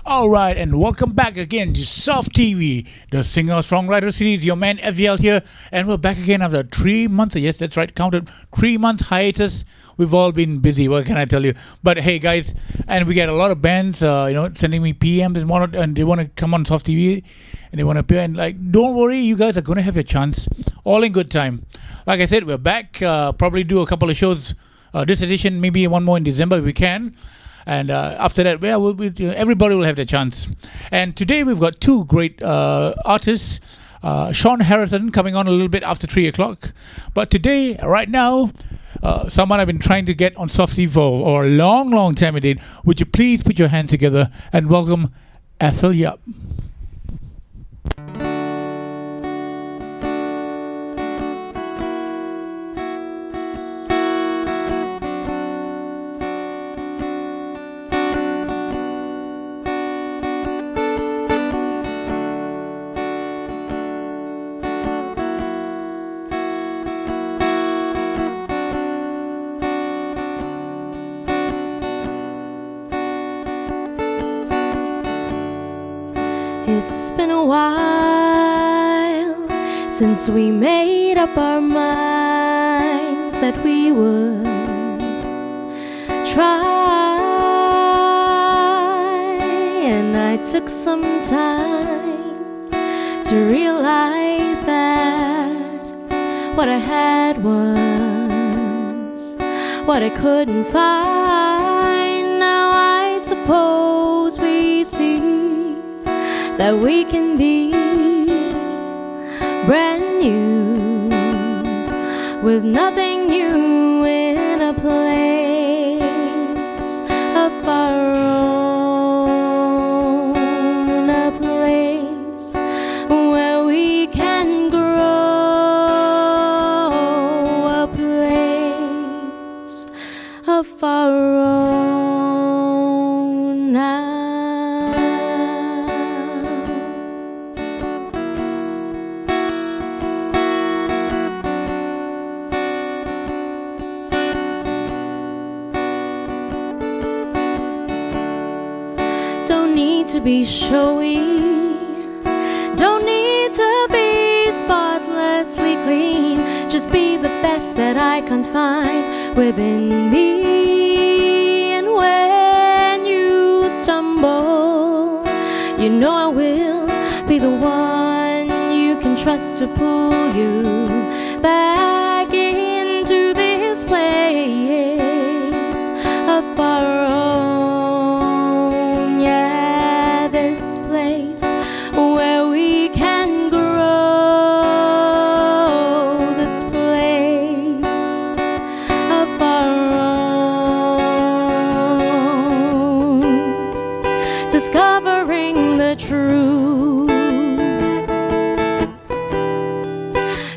All right, and welcome back again to Soft TV, the singer-songwriter series. Your man Ethel here, and we're back again after 3 months. Yes, that's right, counted 3 months hiatus. We've all been busy. What can I tell you? But hey, guys, and we get a lot of bands, sending me PMs and whatnot, and they want to come on Soft TV, and they want to appear. And don't worry, you guys are gonna have your chance. All in good time. Like I said, we're back. Probably do a couple of shows this edition, maybe one more in December if we can. And after that, everybody will have their chance. And today we've got two great artists. Sean Harrison coming on a little bit after 3 o'clock. But today, right now, someone I've been trying to get on Softy for a long, long time indeed. Would you please put your hands together and welcome Ethel Yap. It's been a while since we made up our minds that we would try, and I took some time to realize that what I had was what I couldn't find. Now I suppose we see that we can be brand new with nothing new in a place of our own, a place where we can grow, a place of our own now. To be showy, don't need to be spotlessly clean. Just be the best that I can't find within me. And when you stumble, you know I will be the one you can trust to pull you back into this place of our own. Where we can grow, this place of our own, discovering the truth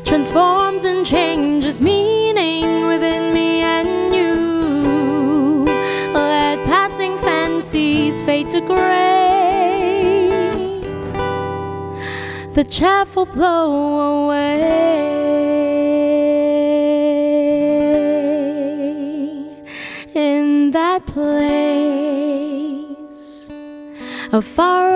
transforms and changes meaning within me and you. Let passing fancies fade to gray, the chaff will blow away in that place of our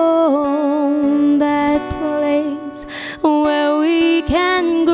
own, that place where we can grow.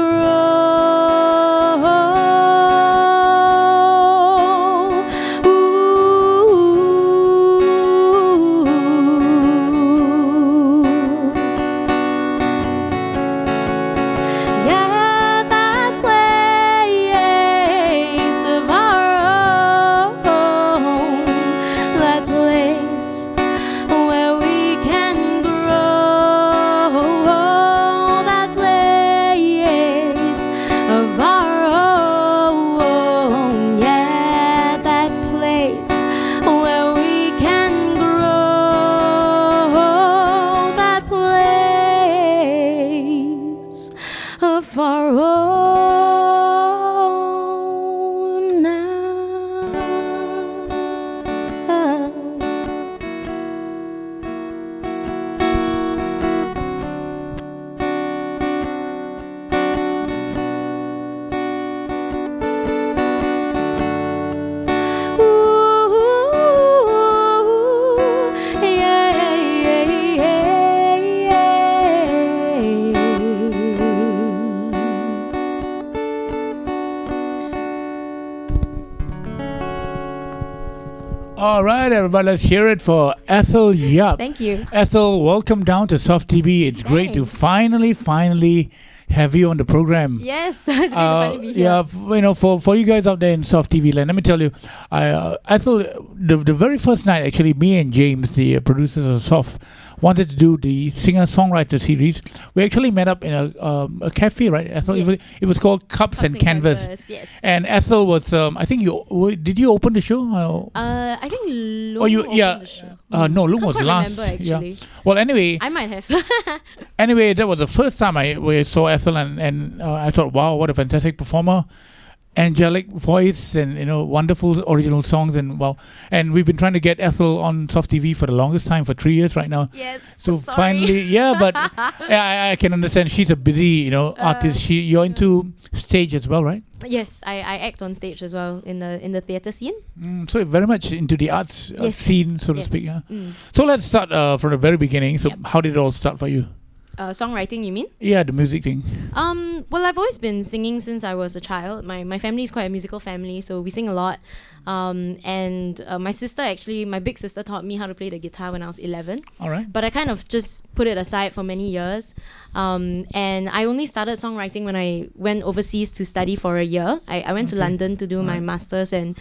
All right, everybody, let's hear it for Ethel Yap. Thank you. Ethel, welcome down to Soft TV. It's great to finally have you on the program. Yes, it's great to finally be here. Yeah, for you guys out there in Soft TV land, let me tell you, Ethel, the very first night, actually, me and James, the producers of Soft, wanted to do the singer-songwriter series. We actually met up in a cafe, right, Ethel? Yes. It was called Cups and Canvas. Yes. And Ethel was, I think did you open the show? I think Lung opened the show. No, Lung Can't was quite last. remember, actually. Yeah. Well, anyway. I might have. Anyway, that was the first time we saw Ethel, and I thought, wow, what a fantastic performer. Angelic voice and wonderful original songs, and we've been trying to get Ethel on Soft TV for the longest time, for 3 years right now. Yes. So sorry. finally, but I can understand she's a busy artist. You're into stage as well, right? Yes, I act on stage as well in the theatre scene. So very much into the arts scene, so to speak. So let's start from the very beginning. So how did it all start for you? Songwriting, you mean? Yeah, the music thing. Well, I've always been singing since I was a child. My family is quite a musical family, so we sing a lot. And my sister, actually, my big sister taught me how to play the guitar when I was 11. All right. But I kind of just put it aside for many years. And I only started songwriting when I went overseas to study for a year. I went to London to do my master's, and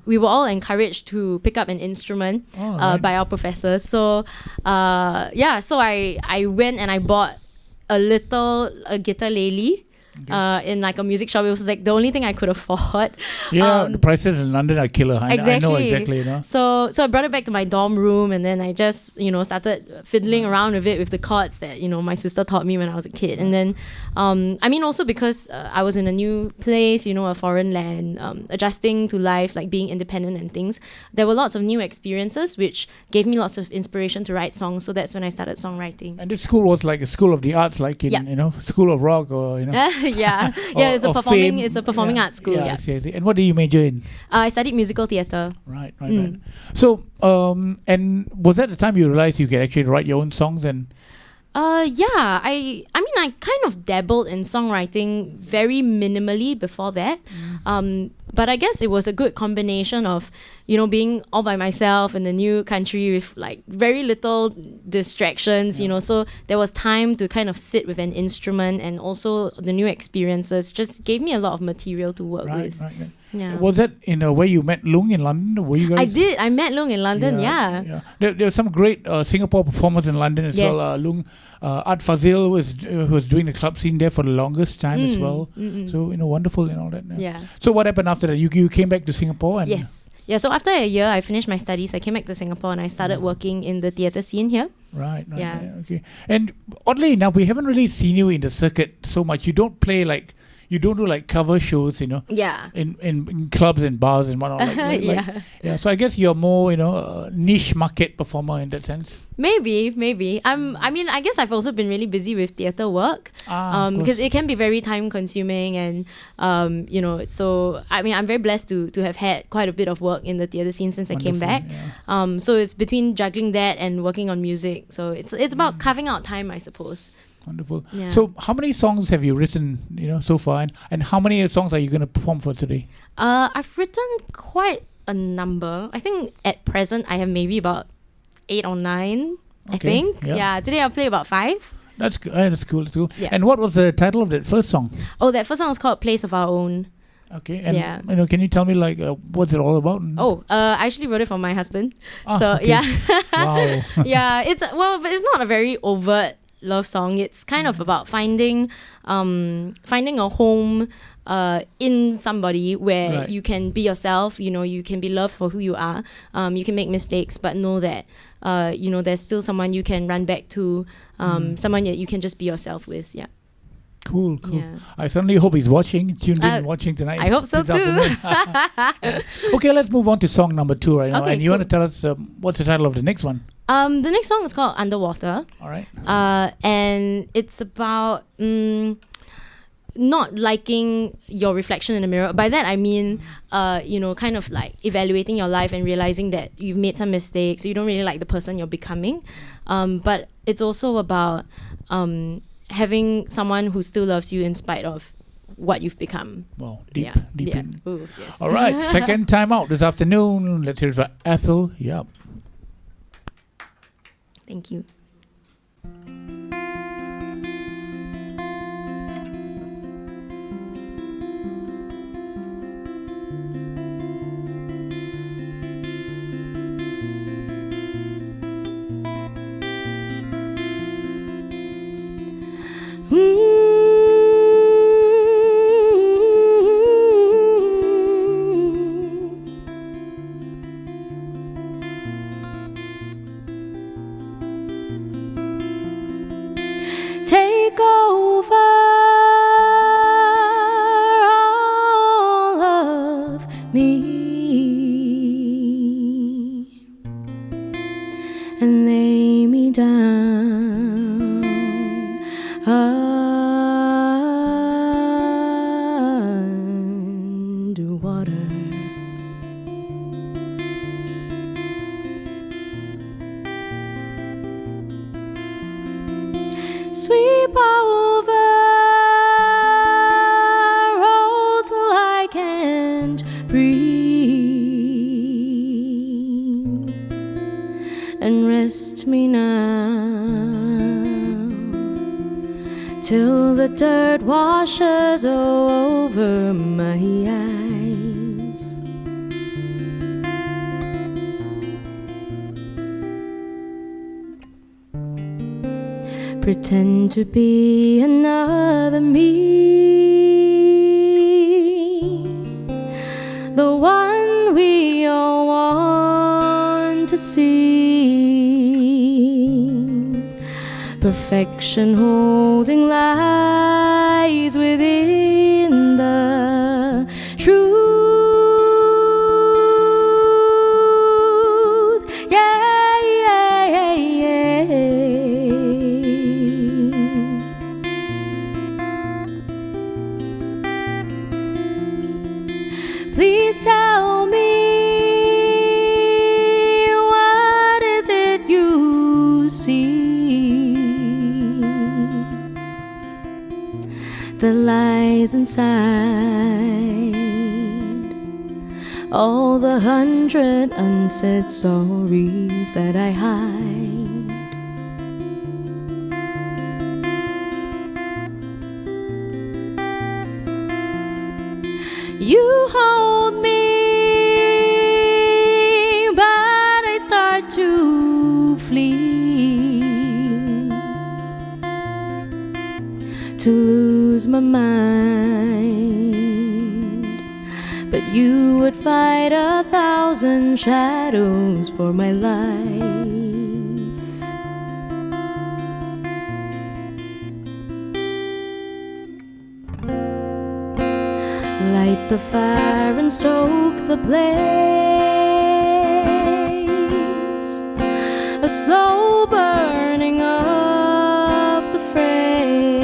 we were all encouraged to pick up an instrument by our professors. So so I went and I bought a guitar lele. In like a music shop. It was like the only thing I could afford. Yeah, the prices in London are killer. Exactly. I know exactly. So I brought it back to my dorm room, and then I just started fiddling around with it, with the chords that my sister taught me when I was a kid. And then also because I was in a new place, a foreign land, adjusting to life, like being independent and things, there were lots of new experiences which gave me lots of inspiration to write songs. So that's when I started songwriting. And this school was like a school of the arts, like in School of Rock, or it's a performing arts school. I see. And what do you major in? I studied musical theatre. Right. So and was that the time you realized you could actually write your own songs? And I kind of dabbled in songwriting very minimally before that. But I guess it was a good combination of, being all by myself in a new country with like very little distractions, so there was time to kind of sit with an instrument, and also the new experiences just gave me a lot of material to work with. Right. Yeah. Was that where you met Lung in London? Were you guys? I met Lung in London, yeah. There were some great Singapore performers in London as well. Lung, Art Fazil who was doing the club scene there for the longest time as well. So, wonderful and all that. Yeah. So what happened after that? You came back to Singapore? And yes. Yeah, so after a year, I finished my studies. I came back to Singapore and I started working in the theatre scene here. Right. Okay. And oddly enough, we haven't really seen you in the circuit so much. You don't play you don't do like cover shows, in clubs and bars and whatnot. So I guess you're more, a niche market performer in that sense. Maybe. I guess I've also been really busy with theatre work, because it can be very time consuming, and so I'm very blessed to have had quite a bit of work in the theatre scene since I came back. Yeah. So it's between juggling that and working on music. So it's about carving out time, I suppose. Wonderful. Yeah. So how many songs have you written, so far, and how many songs are you going to perform for today? I've written quite a number. I think at present I have maybe about 8 or 9. I think. Yeah. Today I'll play about 5. That's good. That's cool. Yeah. And what was the title of that first song? Oh, that first song was called Place of Our Own. Okay. And can you tell me what's it all about? I actually wrote it for my husband. Okay. Yeah. Wow. Yeah. But it's not a very overt love song. It's kind of about finding a home in somebody where you can be yourself. You can be loved for who you are. You can make mistakes, but know that there's still someone you can run back to, someone that you can just be yourself with. Yeah. Cool. Yeah. I certainly hope he's tuned in watching tonight. I hope so too. Okay, let's move on to song number 2 right now. Okay, and you want to tell us what's the title of the next one? The next song is called Underwater. All right. And it's about not liking your reflection in the mirror. By that I mean, kind of like evaluating your life and realizing that you've made some mistakes. You don't really like the person you're becoming. But it's also about having someone who still loves you in spite of what you've become. Wow, deep, Yeah. deep Yeah. in. Ooh, yes. All right, second time out this afternoon. Let's hear it for Ethel Yap. Thank you. Take over all of me and lay me down underwater. Sweep over all till I can't breathe, and rest me now till the dirt washes over my eyes. Pretend to be another me, the one we all want to see. Perfection holding lies within the truth. Yeah, yeah, yeah, yeah. Please tell me, what is it you see that lies inside all the 100 unsaid stories that I hide? You hold me, but I start to flee, to lose my mind. But you would fight 1,000 shadows for my life. Light the fire and stoke the blaze, a slow burning of the fray.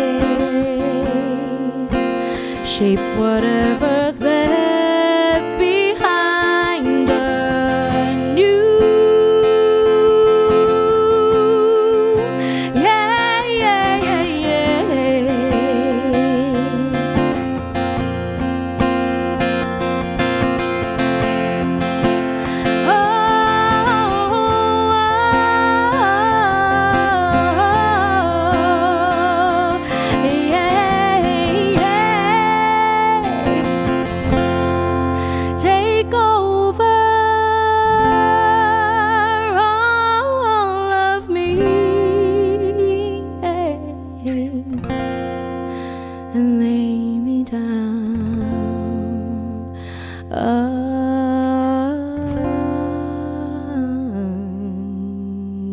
Shape whatever's left behind anew. Yeah, yeah, yeah, yeah. Take over all of me and lay me down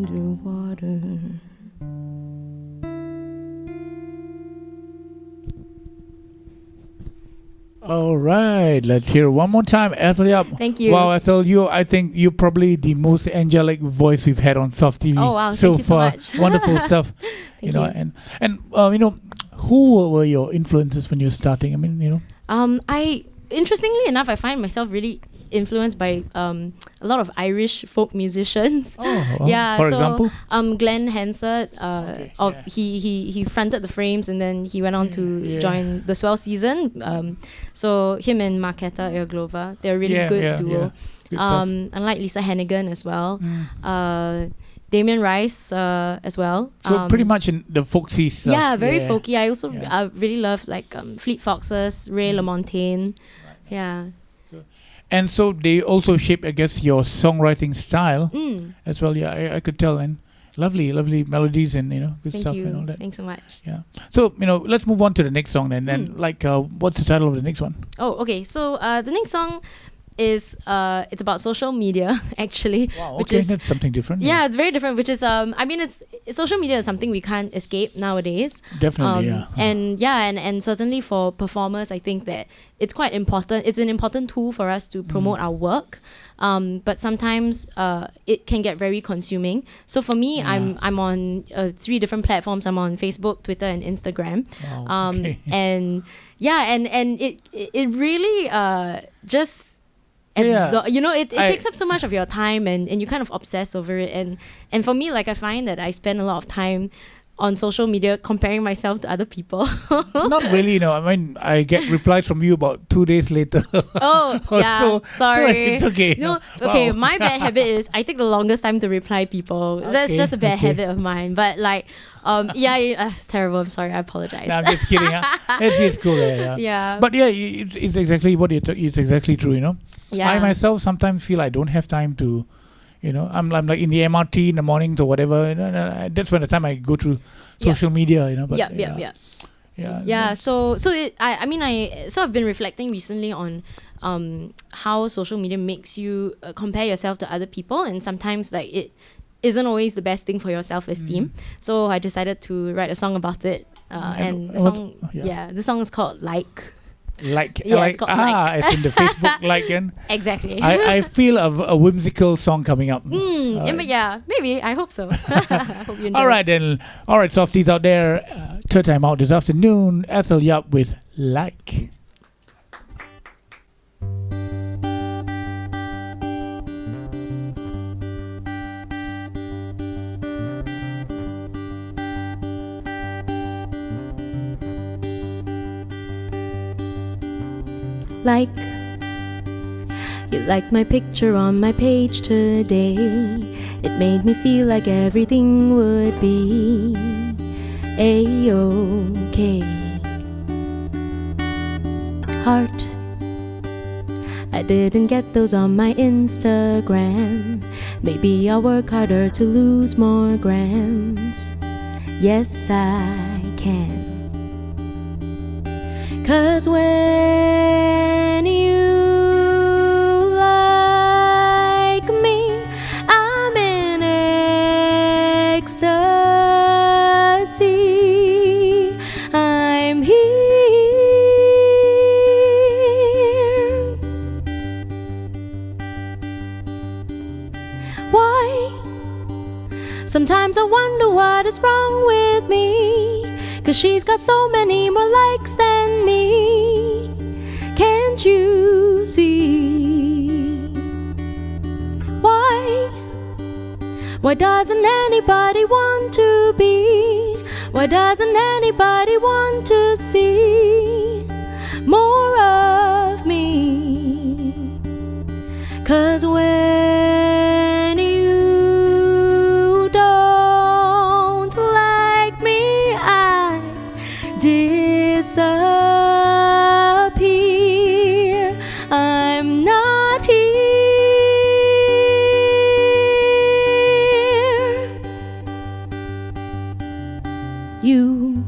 underwater. All right, let's hear one more time, Ethel Yap. Thank you. Wow, Ethel, I think you're probably the most angelic voice we've had on Soft TV Oh, wow, so thank you so far. much. Wonderful stuff. Thank you. And who were your influences when you were starting? I mean, I interestingly enough, I find myself really influenced by a lot of Irish folk musicians. Oh, for example? Glenn Hansard, he fronted the Frames, and then he went on to join the Swell season. So him and Marketa Irglova, they're a really good duo. Good unlike Lisa Hannigan as well. Damien Rice as well. So pretty much in the folksy stuff. Yeah, very folky. I also really love like Fleet Foxes, Ray LaMontagne. Yeah. And so they also shape, I guess, your songwriting style as well. Yeah, I could tell. And lovely melodies and good Thank stuff you. and all that. Thanks so much. Yeah. So let's move on to the next song then. And what's the title of the next one? Oh, okay. So the next song is it's about social media actually. Wow, which okay, is, that's something different. Yeah, it's very different. Which is it's social media is something we can't escape nowadays. Definitely, And certainly for performers, I think that it's quite important. It's an important tool for us to promote our work. But sometimes it can get very consuming. So for me, I'm on 3 different platforms. I'm on Facebook, Twitter, and Instagram. Wow, okay. And it really just it takes up so much of your time, and you kind of obsess over it. And for me, like I find that I spend a lot of time on social media comparing myself to other people. Not really, I mean, I get replies from you about 2 days later. Oh, yeah, sorry. So it's okay. No, okay, my bad habit is I take the longest time to reply people. That's just a bad habit of mine. But like, it's terrible. I'm sorry. I apologize. No, I'm just kidding. It's cool. Yeah. But it's exactly what it's exactly true, Yeah. I myself sometimes feel I don't have time to, I'm like in the MRT in the mornings or whatever. That's when the time I go through social media. But Yeah. So I've been reflecting recently on how social media makes you compare yourself to other people, and sometimes like it isn't always the best thing for your self-esteem. So I decided to write a song about it. And the song is called Like. It's called Like. It's in the Facebook like. And exactly. I feel a whimsical song coming up. Maybe. I hope so. I hope you enjoy. All right then. All right, softies out there. Third time out this afternoon. Ethel Yap with Like. Like, you liked my picture on my page today. It made me feel like everything would be A-okay. Heart, I didn't get those on my Instagram. Maybe I'll work harder to lose more grams. Yes, I can. 'Cause when you like me, I'm in ecstasy. I'm here. Why? Sometimes I wonder what is wrong with me. 'Cause she's got so many more likes than me. Can't you see? Why? Why doesn't anybody want to be? Why doesn't anybody want to see more of me? 'Cause when you don't like me, I disappear. I'm not here. You,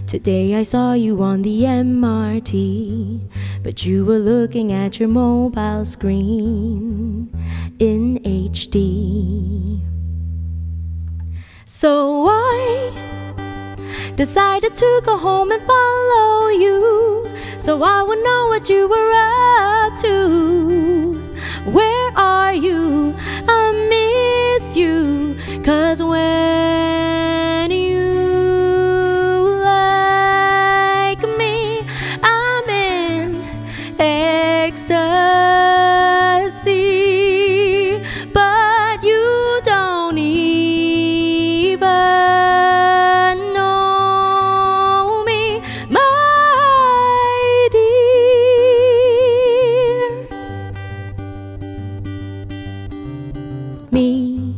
today I saw you on the MRT, but you were looking at your mobile screen in HD. So I decided to go home and follow you, so I would know what you were up to. Where are you? I miss you. 'Cause when you like me, I'm in ecstasy. about me?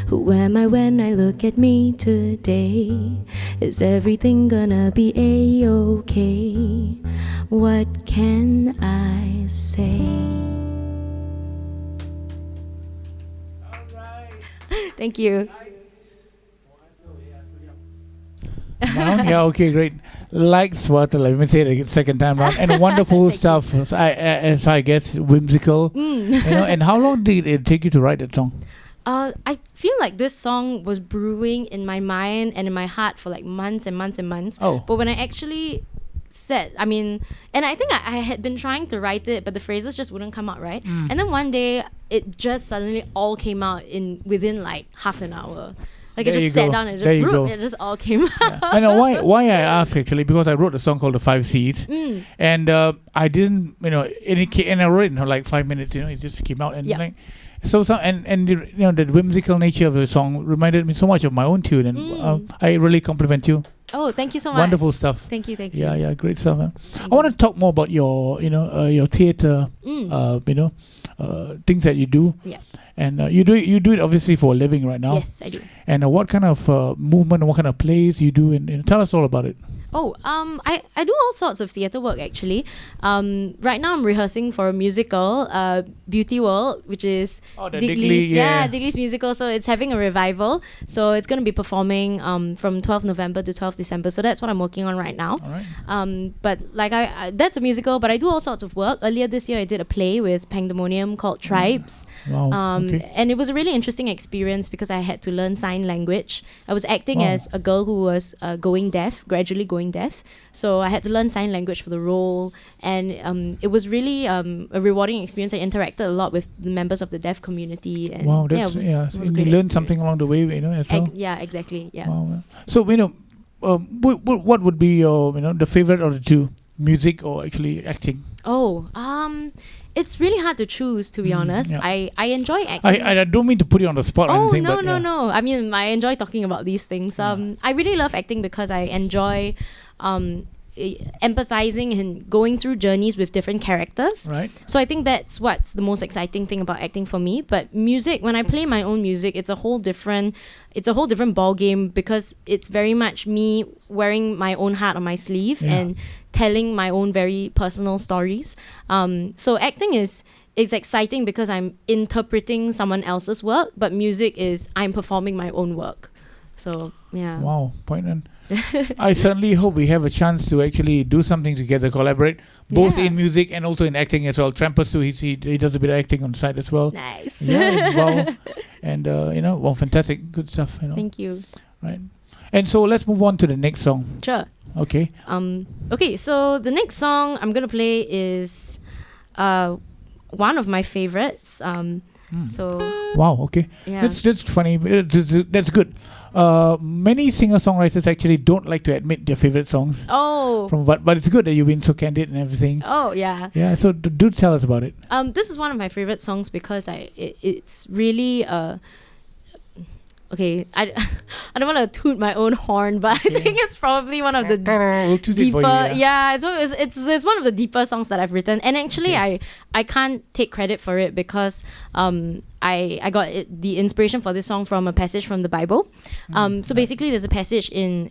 Who am I when I look at me today? Is everything gonna be a-okay? What can I say? Thank you. Yeah, okay, great. Like Swell, let me say it a second time round. And wonderful stuff, as I guess, whimsical. And how long did it take you to write that song? I feel like this song was brewing in my mind and in my heart for like months and months and months. Oh. But when I actually and I think I had been trying to write it, but the phrases just wouldn't come out right. And then one day, it just suddenly all came out within like half an hour. Like There it you just sat go. down and There you go. it just all came out. Yeah. I know why I asked actually, because I wrote a song called The Five Seeds, and I didn't, and I wrote it in like 5 minutes. It just came out and Yeah. like. So and the whimsical nature of the song reminded me so much of my own tune, and I really compliment you. Oh, thank you so much. Wonderful stuff. Thank you. Yeah, great stuff, man. I want to talk more about your your theater, things that you do. Yeah. And you do it obviously for a living right now. Yes, I do. And what kind of movement, what kind of plays you do, and tell us all about it. I do all sorts of theatre work actually. Right now I'm rehearsing for a musical, Beauty World, which is the Digley's musical. So it's having a revival. So it's going to be performing from 12th November to 12th December. So that's what I'm working on right now. All right. But like that's a musical, but I do all sorts of work. Earlier this year I did a play with Pangdemonium called Tribes. Wow. Okay. And it was a really interesting experience because I had to learn sign language. I was acting as a girl who was gradually going deaf. So I had to learn sign language for the role, and it was really a rewarding experience. I interacted a lot with the members of the deaf community. And Wow, that's so you learned something along the way, as well. Yeah, exactly. Yeah. Wow. So what would be your the favorite of the two, music or actually acting? It's really hard to choose, to be honest. Yeah. I enjoy acting. I don't mean to put you on the spot or anything. No. I mean, I enjoy talking about these things. I really love acting because I enjoy empathizing and going through journeys with different characters. Right. So I think that's what's the most exciting thing about acting for me. But music, when I play my own music, it's a whole different ball game because it's very much me wearing my own heart on my sleeve and telling my own very personal stories. So acting is exciting because I'm interpreting someone else's work, but music is I'm performing my own work. So yeah. Wow, poignant. I certainly hope we have a chance to actually do something together, collaborate, both in music and also in acting as well. Trampus too, he does a bit of acting on the side as well. Nice. Yeah, wow. And fantastic, good stuff. Thank you. Right. And so let's move on to the next song. Sure. Okay. Okay, so the next song I'm gonna play is one of my favorites. So wow, okay. Yeah. That's funny. That's good. Many singer-songwriters actually don't like to admit their favorite songs. Oh. But it's good that you've been so candid and everything. Oh yeah. Yeah. So do tell us about it. This is one of my favorite songs because it's really okay, I don't want to toot my own horn, but I think it's probably one of the deeper. It's one of the deeper songs that I've written, and actually I can't take credit for it because I got the inspiration for this song from a passage from the Bible. So basically, there's a passage in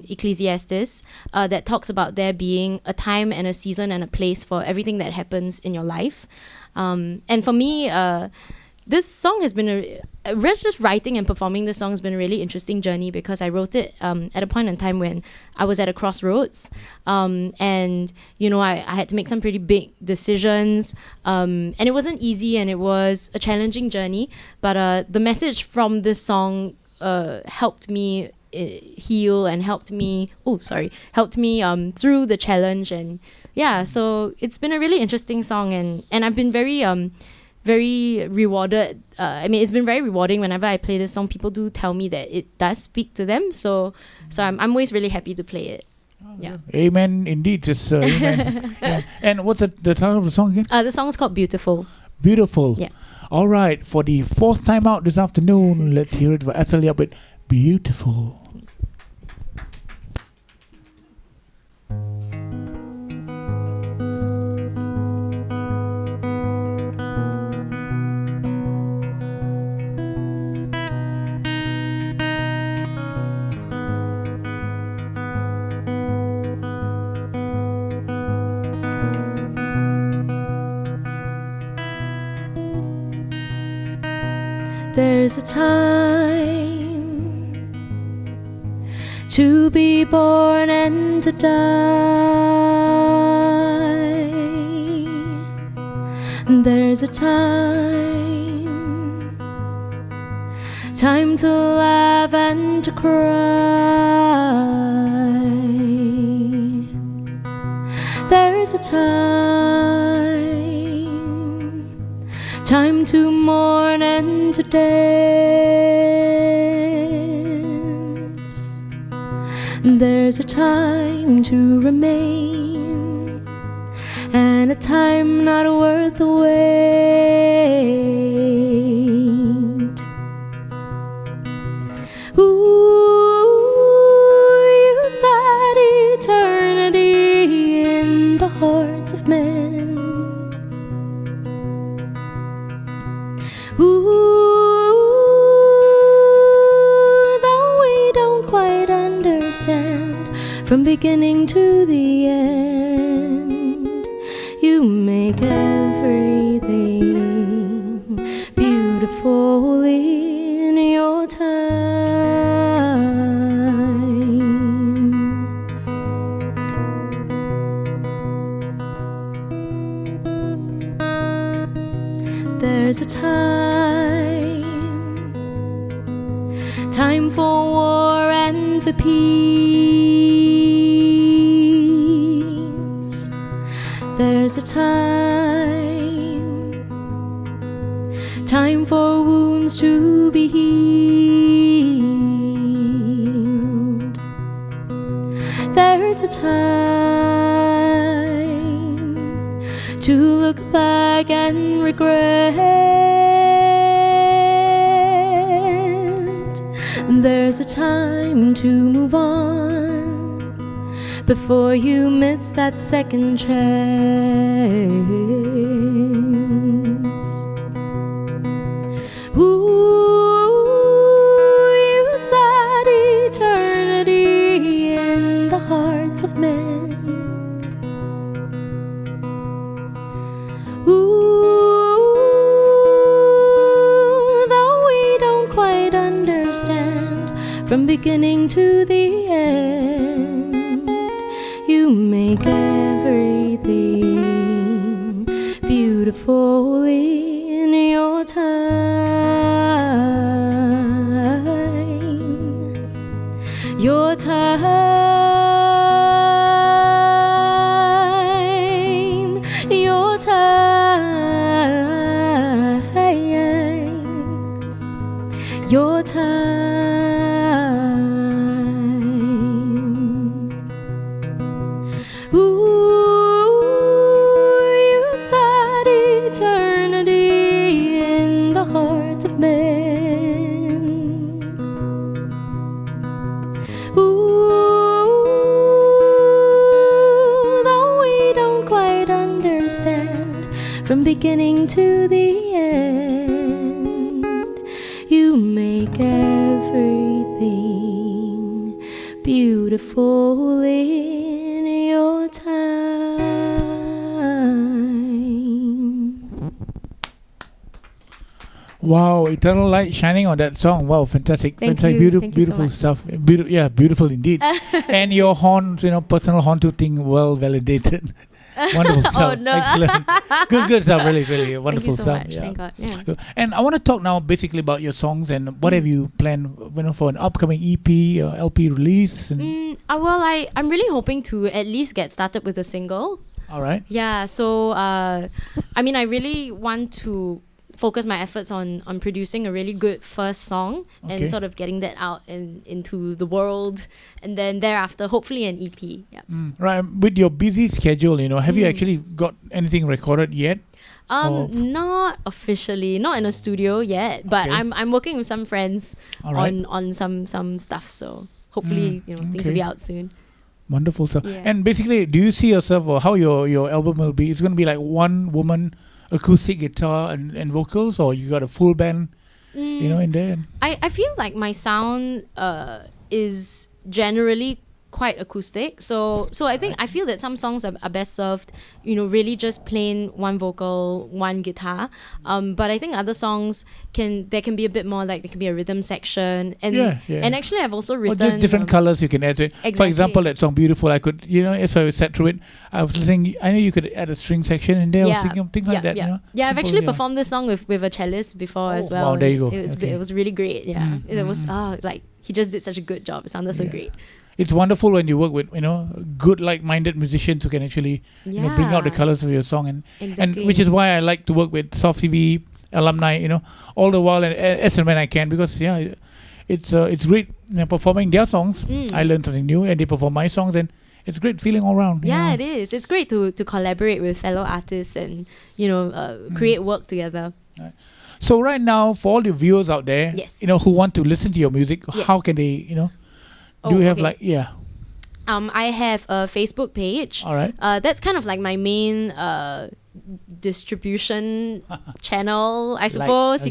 Ecclesiastes that talks about there being a time and a season and a place for everything that happens in your life, and for me. This song has been just writing and performing this song has been a really interesting journey because I wrote it at a point in time when I was at a crossroads, and I had to make some pretty big decisions, and it wasn't easy and it was a challenging journey, but the message from this song helped me heal and helped me through the challenge, and so it's been a really interesting song, and I've been very rewarded. It's been very rewarding whenever I play this song. People do tell me that it does speak to them. So I'm always really happy to play it. Yeah. Amen. Indeed. Just amen. Yeah. And what's the title of the song again? The song's called Beautiful. Beautiful. Yeah. All right. For the fourth time out this afternoon, let's hear it for Ethel Yap with Beautiful. There's a time to be born and to die. There's a time to laugh and to cry. There's a time to mourn and to dance. There's a time to remain and a time not worth the wait. Ooh, you said eternity in the hearts of men. Ooh, though we don't quite understand from beginning to the end, you make everything beautiful in your time. There's a time for war and for peace. There's a time for wounds to be healed. There's a time to look back and regret. There's a time to move on before you miss that second chance. Ooh, you said eternity in the hearts of men. Ooh, though we don't quite understand from beginning to the end, you make everything beautiful in your time. Your time. Your time. Your time. Of men. Ooh, though we don't quite understand from beginning to the end, you make everything beautiful in your time. Wow, eternal light shining on that song. Wow, fantastic. Thank fantastic. you. Beautiful, Thank you so beautiful much. stuff. Yeah, beautiful indeed. And your horns, personal hontu thing, well validated. Wonderful stuff. Oh, no. Excellent. Good stuff. Really wonderful Thank you so stuff. much. Yeah. Thank God. Yeah. Good. And I want to talk now basically about your songs and what have you planned for an upcoming EP or LP release. And I'm really hoping to at least get started with a single. all right. Yeah, so I really want to focus my efforts on producing a really good first song Okay. and sort of getting that out into the world, and then thereafter hopefully an EP. Yeah. Right. With your busy schedule, have you actually got anything recorded yet? Or- Not officially, not in a studio yet, but Okay. I'm working with some friends All right. on some stuff. So hopefully, things will okay. be out soon. Wonderful stuff. Yeah. And basically, do you see yourself or how your album will be? It's going to be like one woman acoustic guitar and vocals, or you got a full band, in there? I feel like my sound is generally quite acoustic. So I think I feel that some songs are best served, really just plain one vocal, one guitar. But I think other songs there can be a bit more like there can be a rhythm section. And and actually I've also written just different colors you can add to it. Exactly. For example, that song Beautiful, I could, as I sat through it, I was listening, I know you could add a string section in there or singing, things like that. Yeah, I've actually performed this song with a cellist before as well. Wow, there you go. It was really great. Yeah, it was like he just did such a good job. It sounded so great. It's wonderful when you work with good like-minded musicians who can actually bring out the colors of your song, and which is why I like to work with Soft TV alumni, all the while and as and when I can, because it's great performing their songs. I learn something new, and they perform my songs, and it's great feeling all around. Yeah, it is. It's great to collaborate with fellow artists and create work together. Right. So right now, for all your viewers out there, who want to listen to your music, how can they, do you have I have a Facebook page. All right. That's kind of like my main distribution channel, I suppose. So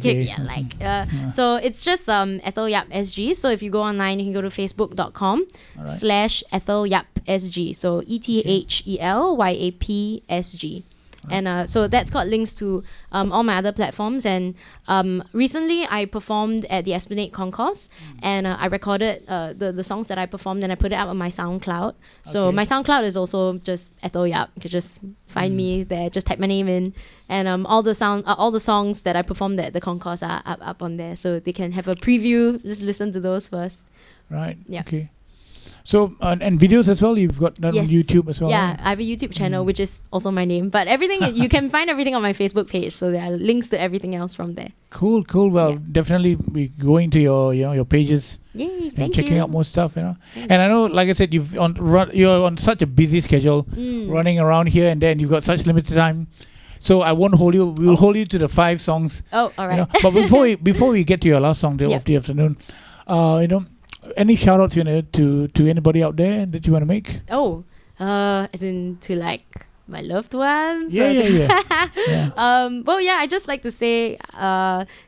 it's just Ethel Yap SG. So if you go online, you can go to facebook.com/Ethel Yap SG. So ETHEL YAP SG. And so that's got links to all my other platforms. And recently I performed at the Esplanade Concourse, and I recorded the songs that I performed, and I put it up on my SoundCloud. So my SoundCloud is also just Ethel Yap. You can just find me there, just type my name in, and all the songs that I performed at the concourse are up on there, so they can have a preview. Just listen to those first. Right. Yeah. Okay. So, and videos as well, you've got that on YouTube as well? Yeah, right? I have a YouTube channel, which is also my name. But everything, you can find everything on my Facebook page. So there are links to everything else from there. Cool. Well, definitely be going to your pages. Yay, and checking out more stuff, And I know, like I said, you're on such a busy schedule, running around here and there, and you've got such limited time. So I won't hold you. We'll hold you to the 5 songs. Oh, all right. But before we get to your last song of the afternoon, any shout outs to anybody out there that you want to make? As in to like my loved ones. Yeah. I just like to say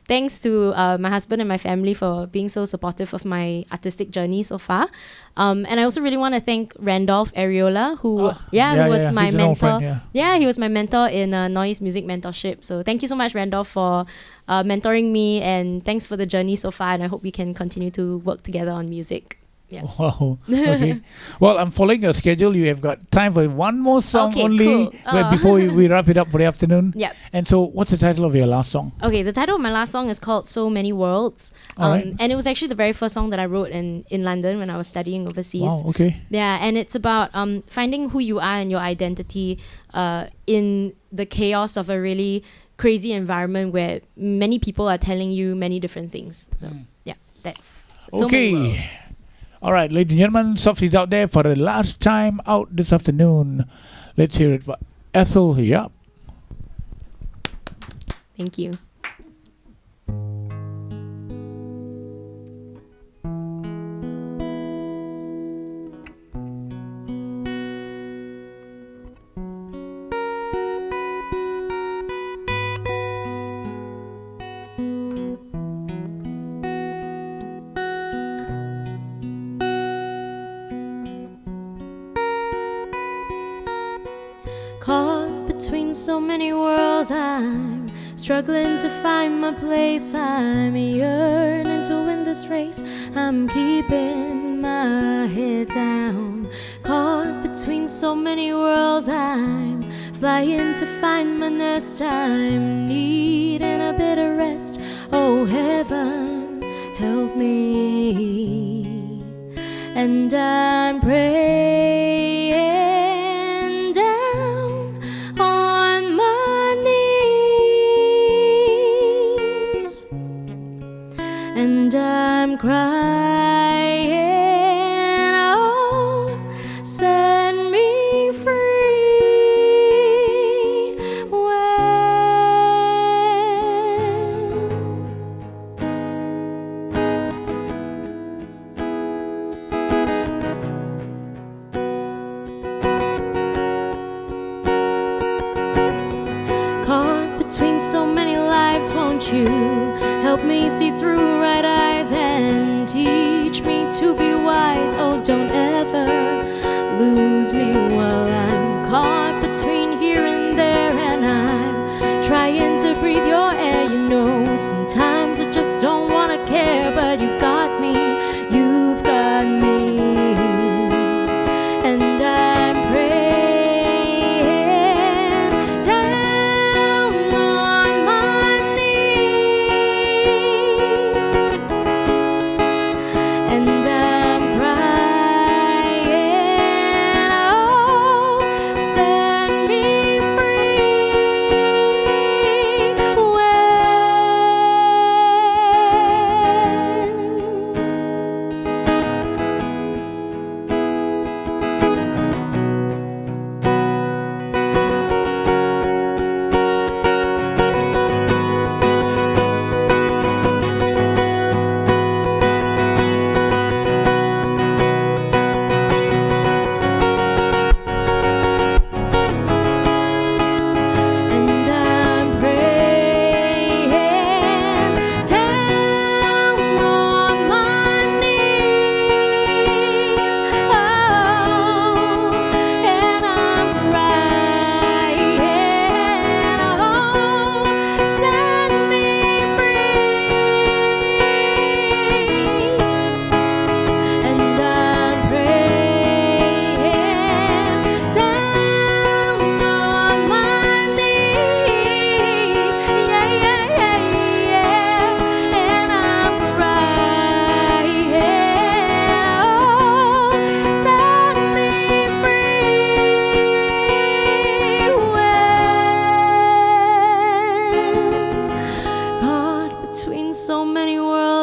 thanks to my husband and my family for being so supportive of my artistic journey so far. And I also really want to thank Randolf Arriola, who was my mentor. He was my mentor in NOISE Music Mentorship. So thank you so much, Randolph, for mentoring me, and thanks for the journey so far. And I hope we can continue to work together on music. Yeah. Wow. Okay. Well, I'm following your schedule. You have got time for one more song only before we wrap it up for the afternoon. Yep. And so, what's the title of your last song? Okay, the title of my last song is called So Many Worlds. And it was actually the very first song that I wrote in London when I was studying overseas. Wow, okay. Yeah, and it's about finding who you are and your identity in the chaos of a really crazy environment where many people are telling you many different things. So, that's So Many Worlds. All right, ladies and gentlemen, Softies out there for the last time out this afternoon. Let's hear it for Ethel Yap. Thank you. Caught between so many worlds, I'm struggling to find my place. I'm yearning to win this race. I'm keeping my head down. Caught between so many worlds, I'm flying to find my nest. I'm needing a bit of rest. Oh heaven, help me. And I'm praying down on my knees, and I'm crying, oh, set me free. Caught between so many lives, won't you help me see through right eyes and teach me to be wise? Oh, don't ever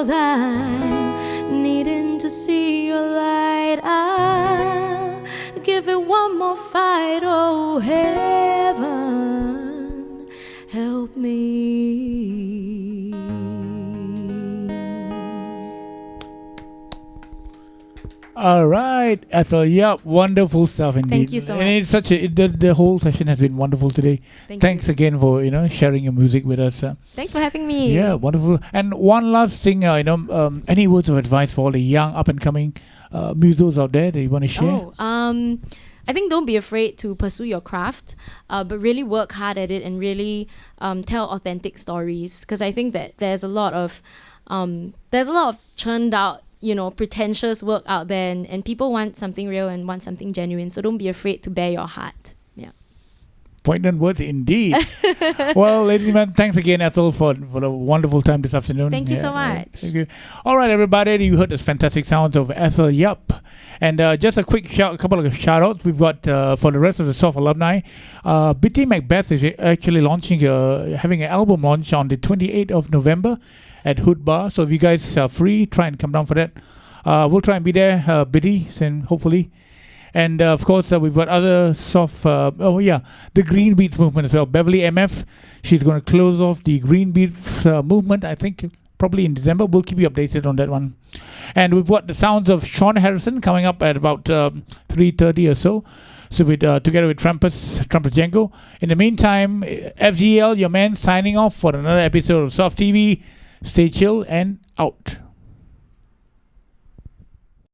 time, needing to see your light. I'll give it one more fight. Oh, heaven, help me. All right, Ethel Yap, wonderful stuff indeed. Thank you so And it's such a the whole session has been wonderful today. Thanks again for sharing your music with us. Thanks for having me. Yeah, wonderful. And one last thing, any words of advice for all the young up and coming musos out there that you want to share? I think don't be afraid to pursue your craft, but really work hard at it and really tell authentic stories. Because I think that there's a lot of churned out, pretentious work out there, and people want something real and want something genuine. So don't be afraid to bare your heart. Yeah. Poignant words indeed. Well, ladies and gentlemen, thanks again, Ethel, for the wonderful time this afternoon. Thank you so much. Thank you. All right, everybody, you heard the fantastic sounds of Ethel Yap. And just a couple of shout outs we've got for the rest of the Soft alumni. Bitty Macbeth is actually launching, having an album launch on the 28th of November at Hood Bar. So if you guys are free, try and come down for that. We'll try and be there, Bitty, and hopefully. And of course, we've got other soft, the Green Beats movement as well. Beverly MF, she's going to close off the Green Beats movement, I think, probably in December. We'll keep you updated on that one. And we've got the sounds of Sean Harrison coming up at about 3:30 or so. So with together with Trumpus Django. In the meantime, FGL, your man, signing off for another episode of Soft TV. Stay chill and out.